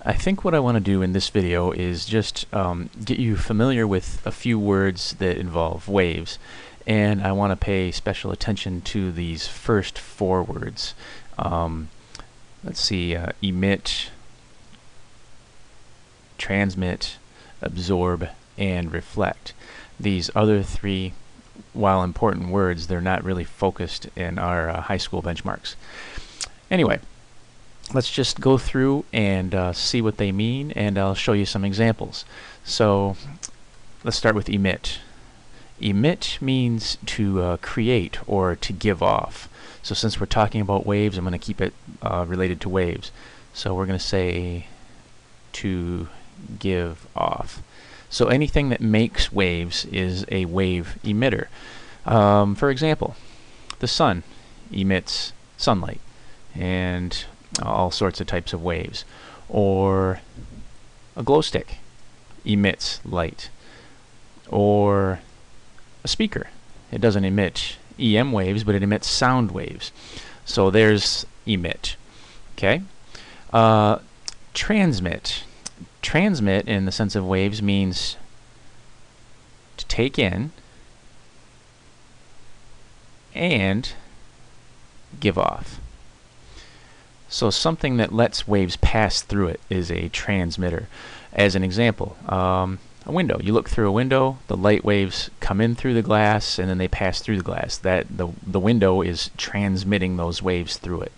I think what I want to do in this video is just get you familiar with a few words that involve waves, and I want to pay special attention to these first four words. Let's see, emit, transmit, absorb, and reflect. These other three, while important words, they're not really focused in our high school benchmarks. Anyway, let's just go through and see what they mean, and I'll show you some examples. So let's start with emit. Emit means to create or to give off. So since we're talking about waves, I'm going to keep it related to waves. So we're going to say to give off. So anything that makes waves is a wave emitter. For example, the sun emits sunlight and all sorts of types of waves. Or a glow stick emits light. Or a speaker. It doesn't emit EM waves, but it emits sound waves. So there's emit. Okay. Transmit. Transmit, in the sense of waves, means to take in and give off. So something that lets waves pass through it is a transmitter. As an example, a window. You look through a window, the light waves come in through the glass and then they pass through the glass. That the window is transmitting those waves through it.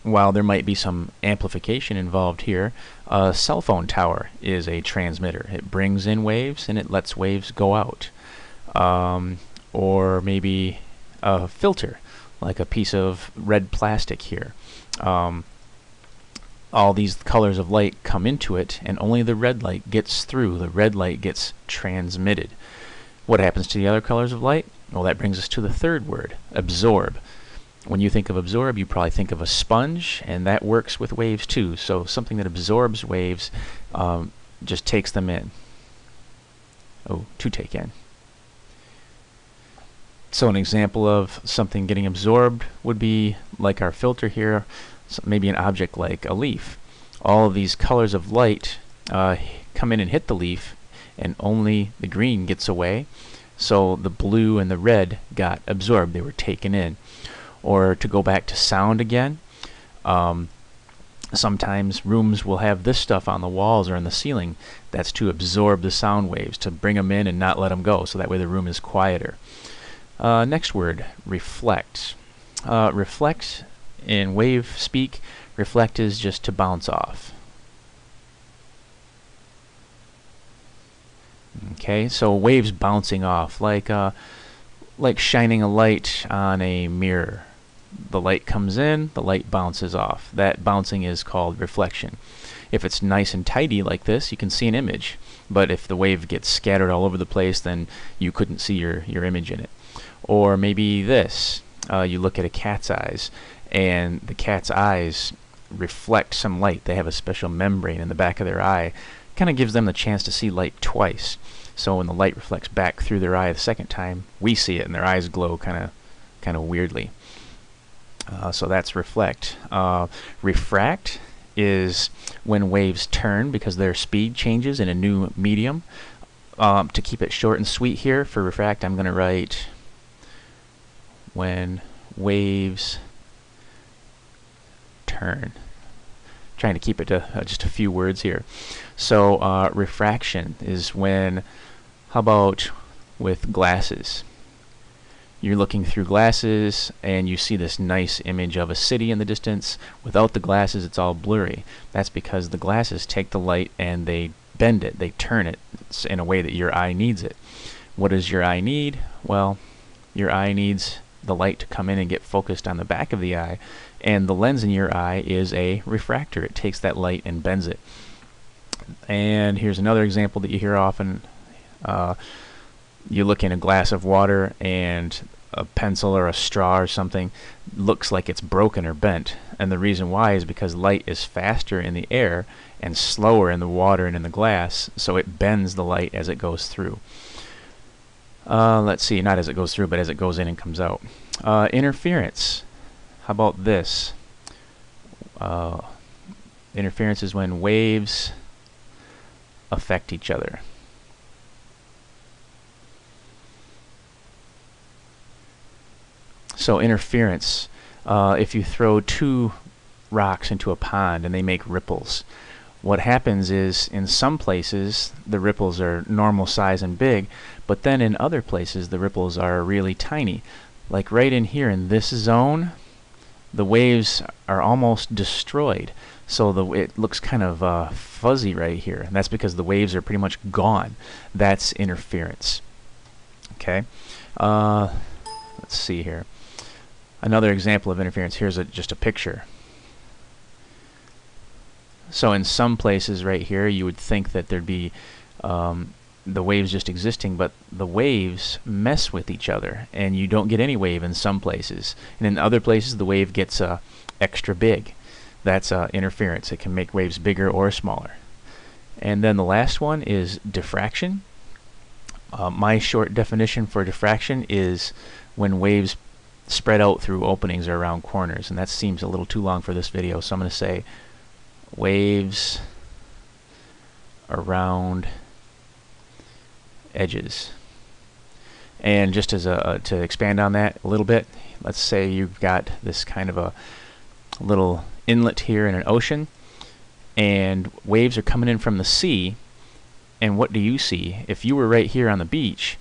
While there might be some amplification involved here, a cell phone tower is a transmitter. It brings in waves and it lets waves go out. Or maybe a filter, like a piece of red plastic here. All these colors of light come into it, and only the red light gets through. The red light gets transmitted. What happens to the other colors of light? Well, that brings us to the third word, absorb. When you think of absorb, you probably think of a sponge, and that works with waves too. So something that absorbs waves just takes them in. Oh, to take in. So an example of something getting absorbed would be like our filter here, so maybe an object like a leaf. All of these colors of light come in and hit the leaf, and only the green gets away. So the blue and the red got absorbed. They were taken in. Or to go back to sound again, sometimes rooms will have this stuff on the walls or in the ceiling. That's to absorb the sound waves, to bring them in and not let them go, so that way the room is quieter. Next word, reflect. Reflect, in wave speak, reflect is just to bounce off. Okay, so waves bouncing off, like shining a light on a mirror. The light comes in, the light bounces off. That bouncing is called reflection. If it's nice and tidy like this, you can see an image. But if the wave gets scattered all over the place, then you couldn't see your image in it. Or maybe this. You look at a cat's eyes, and the cat's eyes reflect some light. They have a special membrane in the back of their eye. Kind of gives them the chance to see light twice. So when the light reflects back through their eye the second time, we see it, and their eyes glow kind of weirdly. So that's reflect. Refract is when waves turn because their speed changes in a new medium. To keep it short and sweet here, for refract, I'm going to write when waves turn. Trying to keep it to just a few words here. So refraction is when, how about with glasses? You're looking through glasses and you see this nice image of a city in the distance. Without the glasses, it's all blurry. That's because the glasses take the light and they bend it, they turn it in a way that your eye needs it. What does your eye need? Well, your eye needs the light to come in and get focused on the back of the eye, and the lens in your eye is a refractor. It takes that light and bends it. And here's another example that you hear often. You look in a glass of water and a pencil or a straw or something looks like it's broken or bent, and the reason why is because light is faster in the air and slower in the water and in the glass, so it bends the light as it goes through. Let's see, not as it goes through, but as it goes in and comes out. Interference. How about this? Interference is when waves affect each other. So interference, if you throw two rocks into a pond and they make ripples, what happens is in some places the ripples are normal size and big, but then in other places the ripples are really tiny. Like right in here in this zone, the waves are almost destroyed. So it looks kind of fuzzy right here. And that's because the waves are pretty much gone. That's interference. Okay. Let's see here. Another example of interference. Here's just a picture. So in some places right here, you would think that there'd be the waves just existing, but the waves mess with each other, and you don't get any wave in some places. And in other places, the wave gets extra big. That's interference. It can make waves bigger or smaller. And then the last one is diffraction. My short definition for diffraction is when waves spread out through openings or around corners, and that seems a little too long for this video, so I'm going to say waves around edges. And just as to expand on that a little bit, let's say you've got this kind of a little inlet here in an ocean, and waves are coming in from the sea, and what do you see? If you were right here on the beach,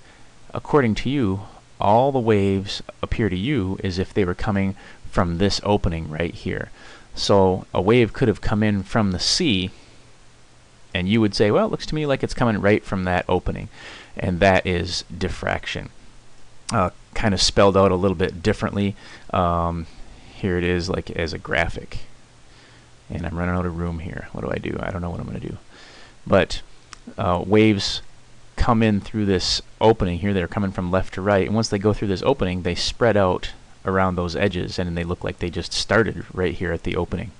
according to you, all the waves appear to you as if they were coming from this opening right here. So a wave could have come in from the sea, and you would say, well, it looks to me like it's coming right from that opening. And that is diffraction. Kind of spelled out a little bit differently. Here it is like as a graphic. And I'm running out of room here. What do? I don't know what I'm going to do. But waves come in through this opening here. They're coming from left to right. And once they go through this opening, they spread out around those edges, and they look like they just started right here at the opening.